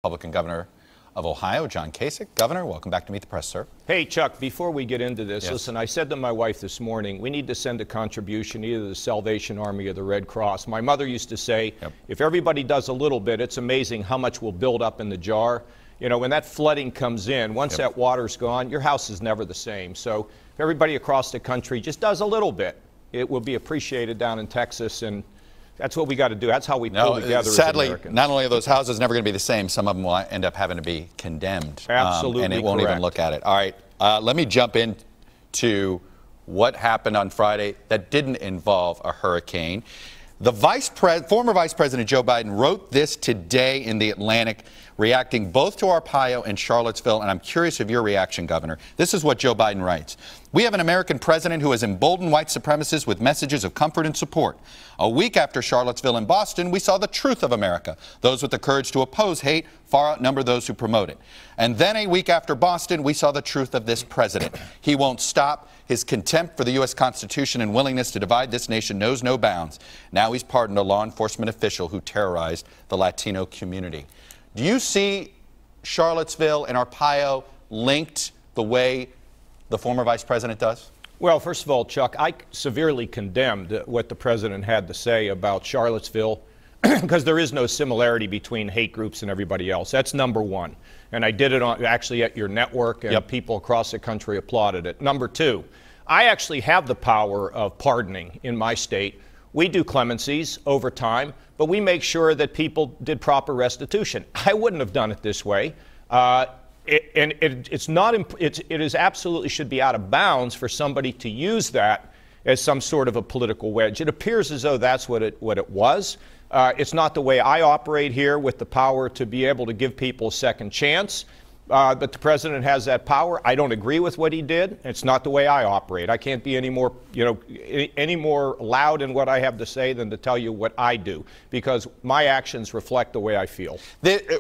Republican Governor of Ohio, John Kasich. Governor, welcome back to Meet the Press, sir. Hey, Chuck, before we get into this, Yes. Listen, I said to my wife this morning, we need to send a contribution either to the Salvation Army or the Red Cross. My mother used to say, if everybody does a little bit, it's amazing how much will build up in the jar. You know, when that flooding comes in, once that water's gone, your house is never the same. So if everybody across the country just does a little bit, it will be appreciated down in Texas, and that's what we got to do. That's how we pull together sadly, as Americans. not only are those houses never going to be the same, some of them will end up having to be condemned. Absolutely and it won't correct. even look at it. All right, let me jump into what happened on Friday that didn't involve a hurricane. The former Vice President Joe Biden wrote this today in The Atlantic, reacting both to Arpaio and Charlottesville, and I'm curious of your reaction, Governor. This is what Joe Biden writes. We have an American president who has emboldened white supremacists with messages of comfort and support. A week after Charlottesville and Boston, we saw the truth of America. Those with the courage to oppose hate far outnumber those who promote it. And then a week after Boston, we saw the truth of this president. He won't stop. His contempt for the U.S. Constitution and willingness to divide this nation knows no bounds. Now he's pardoned a law enforcement official who terrorized the Latino community. Do you see Charlottesville and Arpaio linked the way the former vice president does? Well, first of all, Chuck, I severely condemned what the president had to say about Charlottesville because there is no similarity between hate groups and everybody else. That's number one. And I did it actually at your network, and people across the country applauded it. Number two, I actually have the power of pardoning in my state. We do clemencies over time, but we make sure that people did proper restitution. I wouldn't have done it this way. It is absolutely should be out of bounds for somebody to use that as some sort of a political wedge. It appears as though that's what it was. It's not the way I operate here with the power to be able to give people a second chance. But the president has that power. I don't agree with what he did. It's not the way I operate. I can't be any more, any more loud in what I have to say than to tell you what I do, because my actions reflect the way I feel.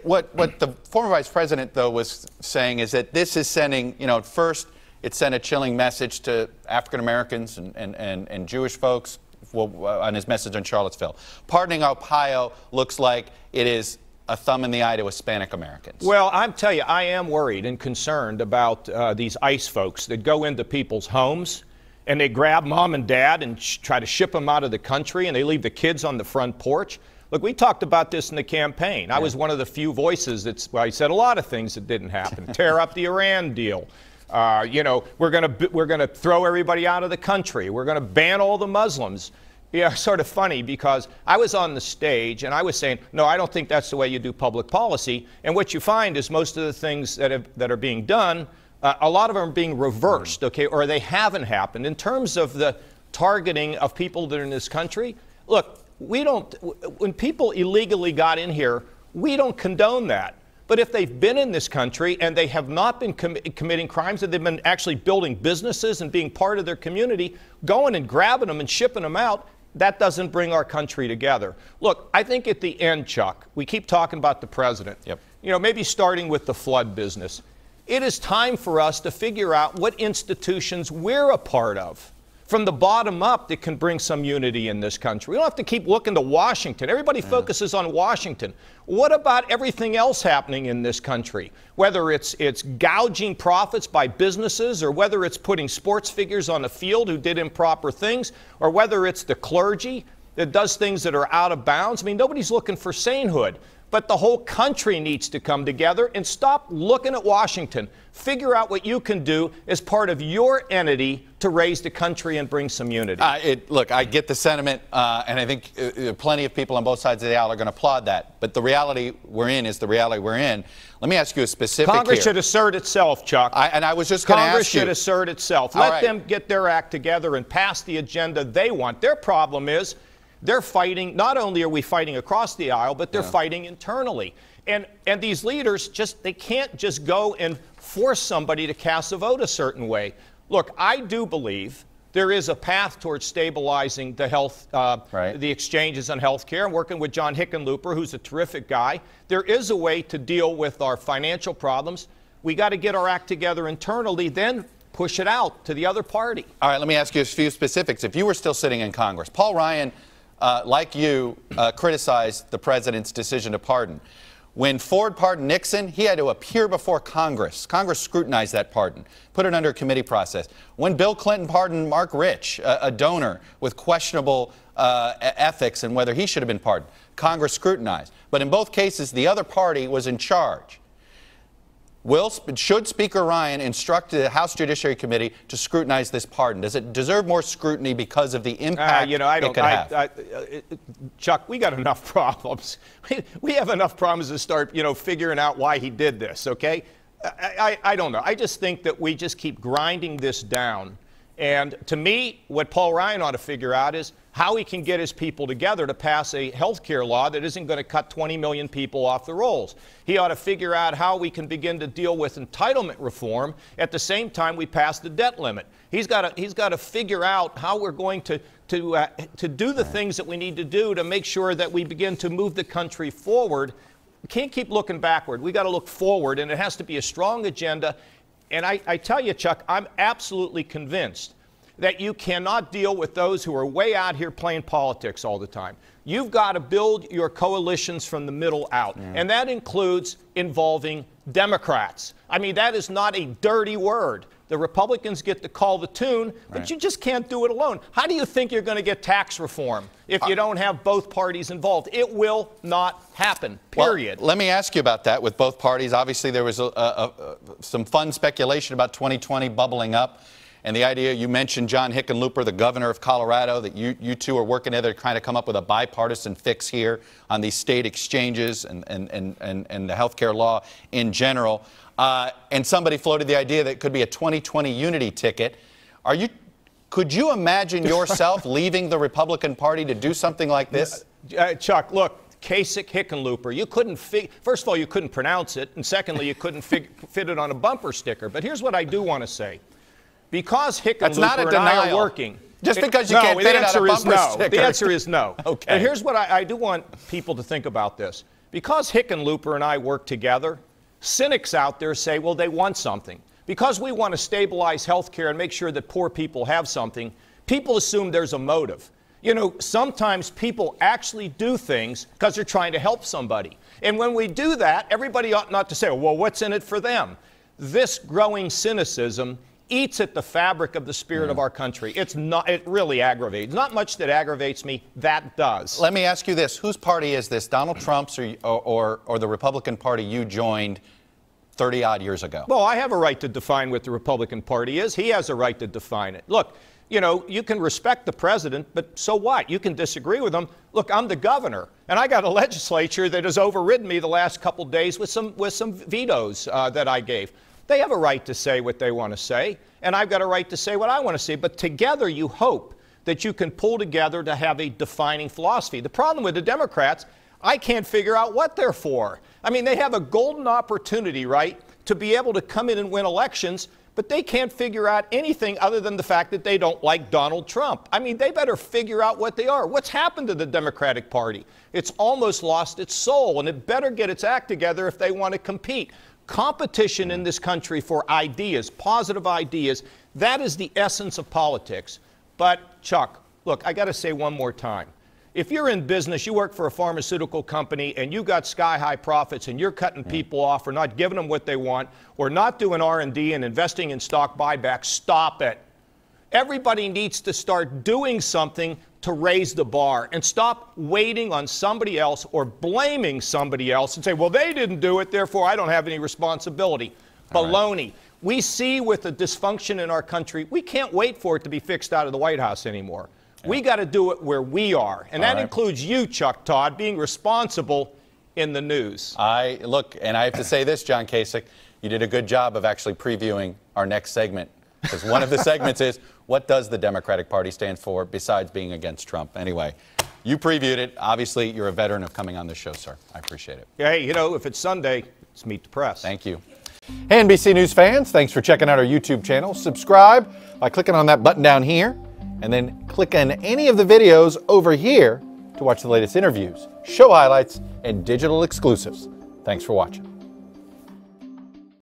What the former vice president, though, was saying is that this is sending, at first it sent a chilling message to African Americans and Jewish folks on his message on Charlottesville. Pardoning Arpaio looks like it is a thumb in the eye to Hispanic Americans. Well, I'm telling you, I am worried and concerned about these ICE folks that go into people's homes and they grab mom and dad and try to ship them out of the country, and they leave the kids on the front porch. Look, we talked about this in the campaign. I was one of the few voices I said a lot of things that didn't happen. Tear up the Iran deal. We're going to throw everybody out of the country. We're going to ban all the Muslims. Yeah, sort of funny, because I was on the stage and I was saying, no, I don't think that's the way you do public policy. And what you find is most of the things that are being done, a lot of them are being reversed, or they haven't happened. In terms of the targeting of people that are in this country, look, when people illegally got in here, we don't condone that. But if they've been in this country and they have not been committing crimes, and they've been actually building businesses and being part of their community, going and grabbing them and shipping them out, that doesn't bring our country together. Look, I think at the end, Chuck, we keep talking about the president. Maybe starting with the flood business. It is time for us to figure out what institutions we're a part of, from the bottom up, that can bring some unity in this country. We don't have to keep looking to Washington. Everybody focuses on Washington. What about everything else happening in this country? Whether it's gouging profits by businesses, or whether it's putting sports figures on the field who did improper things, or whether it's the clergy that does things that are out of bounds. I mean, nobody's looking for sanehood. But the whole country needs to come together and stop looking at Washington. Figure out what you can do as part of your entity to raise the country and bring some unity. Look, I get the sentiment, and I think plenty of people on both sides of the aisle are going to applaud that. But the reality we're in is the reality we're in. Let me ask you a specific Congress should assert itself, Chuck. And I was just going to ask you. Congress should assert itself. Let them get their act together and pass the agenda they want. Their problem is, they're fighting, not only are we fighting across the aisle, but they're fighting internally. And these leaders they can't just go and force somebody to cast a vote a certain way. Look, I do believe there is a path towards stabilizing the health, the exchanges on health care. I'm working with John Hickenlooper, who's a terrific guy. There is a way to deal with our financial problems. We got to get our act together internally, then push it out to the other party. All right, let me ask you a few specifics. If you were still sitting in Congress, Paul Ryan, like you, criticized the president's decision to pardon. When Ford pardoned Nixon, he had to appear before Congress. Congress scrutinized that pardon, put it under a committee process. When Bill Clinton pardoned Mark Rich, a donor with questionable ethics and whether he should have been pardoned, Congress scrutinized. But in both cases, the other party was in charge. Should Speaker Ryan instruct the House Judiciary Committee to scrutinize this pardon? Does it deserve more scrutiny because of the impact it could have? Chuck, we got enough problems. We have enough problems to start, figuring out why he did this, okay? I don't know. I just think that we just keep grinding this down. And to me, what Paul Ryan ought to figure out is how he can get his people together to pass a health care law that isn't going to cut 20 million people off the rolls. He ought to figure out how we can begin to deal with entitlement reform at the same time we pass the debt limit. He's got to figure out how we're going to do the things that we need to do to make sure that we begin to move the country forward. We can't keep looking backward. We got to look forward, and it has to be a strong agenda. And I tell you, Chuck, I'm absolutely convinced that you cannot deal with those who are way out here playing politics all the time. You've got to build your coalitions from the middle out, and that includes involving Democrats. I mean, that is not a dirty word. The Republicans get to call the tune, but you just can't do it alone. How do you think you're going to get tax reform if you don't have both parties involved? It will not happen, period. Well, let me ask you about that with both parties. Obviously, there was some fun speculation about 2020 bubbling up. And the idea, you mentioned John Hickenlooper, the governor of Colorado, that you two are working together to kind of come up with a bipartisan fix here on these state exchanges and the health care law in general. And somebody floated the idea that it could be a 2020 unity ticket. Could you imagine yourself leaving the Republican Party to do something like this? Chuck, look. Kasich, Hickenlooper. You couldn't first of all, you couldn't pronounce it, and secondly, you couldn't fit it on a bumper sticker. But here's what I do want to say. Because Hickenlooper and I are working. Just because you can't fit it on a bumper sticker. The answer is no. Okay. And here's what I do want people to think about this. Because Hickenlooper and I work together, cynics out there say, well, they want something. Because we want to stabilize health care and make sure that poor people have something, people assume there's a motive. Sometimes people actually do things because they're trying to help somebody. And when we do that, everybody ought not to say, well, what's in it for them? This growing cynicism eats at the fabric of the spirit of our country. It really aggravates. Not much that aggravates me, that does. Let me ask you this. Whose party is this? Donald Trump's or the Republican Party you joined 30-odd years ago? Well, I have a right to define what the Republican Party is. He has a right to define it. Look, you can respect the president, but so what? You can disagree with him. Look, I'm the governor, and I got a legislature that has overridden me the last couple days with some vetoes that I gave. They have a right to say what they want to say, and I've got a right to say what I want to say. But together you hope that you can pull together to have a defining philosophy. The problem with the Democrats, I can't figure out what they're for. I mean, they have a golden opportunity, right, to be able to come in and win elections, but they can't figure out anything other than the fact that they don't like Donald Trump. I mean, they better figure out what they are. What's happened to the Democratic Party? It's almost lost its soul, and it better get its act together if they want to compete. Competition in this country for ideas, positive ideas, that is the essence of politics. But, Chuck, look, I got to say one more time. If you're in business, you work for a pharmaceutical company, and you got sky-high profits, and you're cutting people off or not giving them what they want, or not doing R&D and investing in stock buybacks, stop it. Everybody needs to start doing something to raise the bar and stop waiting on somebody else or blaming somebody else and say, well, they didn't do it, therefore I don't have any responsibility. Baloney. We see with the dysfunction in our country, we can't wait for it to be fixed out of the White House anymore. We got to do it where we are. And that includes you, Chuck Todd, being responsible in the news. Look, and I have to say this, John Kasich, you did a good job of actually previewing our next segment. Because one of the segments is, what does the Democratic Party stand for besides being against Trump? Anyway, you previewed it. Obviously, you're a veteran of coming on this show, sir. I appreciate it. Hey, if it's Sunday, it's Meet the Press. Thank you. Hey, NBC News fans, thanks for checking out our YouTube channel. Subscribe by clicking on that button down here, and then click on any of the videos over here to watch the latest interviews, show highlights, and digital exclusives. Thanks for watching.